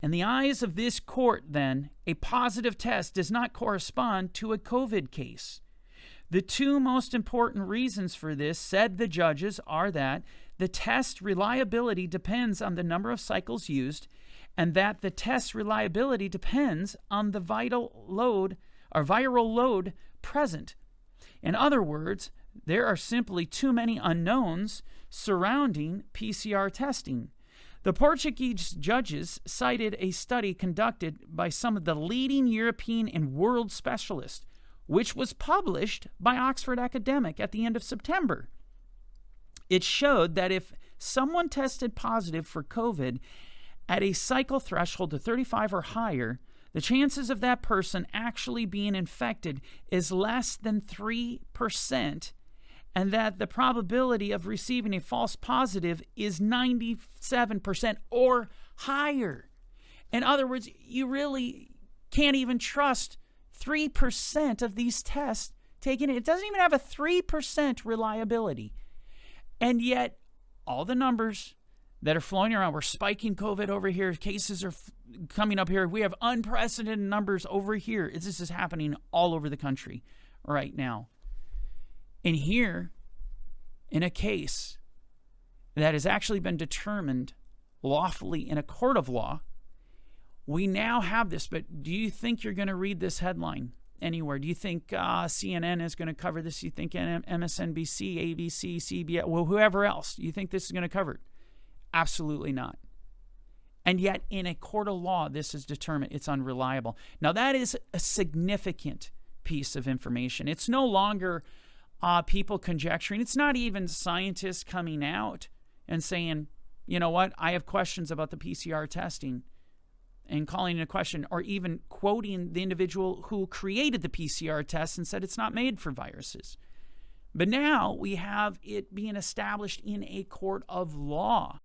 In the eyes of this court, then, a positive test does not correspond to a COVID case. The two most important reasons for this, said the judges, are that the test reliability depends on the number of cycles used, and that the test reliability depends on the viral load present. In other words, there are simply too many unknowns surrounding PCR testing. The Portuguese judges cited a study conducted by some of the leading European and world specialists, which was published by Oxford Academic at the end of September. It showed that if someone tested positive for COVID at a cycle threshold of 35 or higher, the chances of that person actually being infected is less than 3%, and that the probability of receiving a false positive is 97% or higher. In other words, you really can't even trust 3% of these tests taken. It doesn't even have a 3% reliability. And yet, all the numbers that are flowing around, we're spiking COVID over here, cases are coming up here, we have unprecedented numbers over here. This is happening all over the country right now. And here, in a case that has actually been determined lawfully in a court of law, we now have this. But do you think you're going to read this headline anywhere? Do you think CNN is going to cover this? Do you think MSNBC, ABC, CBS, well, whoever else, do you think this is going to cover it? Absolutely not. And yet, in a court of law, this is determined it's unreliable. Now, that is a significant piece of information. It's no longer people conjecturing. It's not even scientists coming out and saying, you know what, I have questions about the PCR testing and calling into question, or even quoting the individual who created the PCR test and said it's not made for viruses. But now we have it being established in a court of law.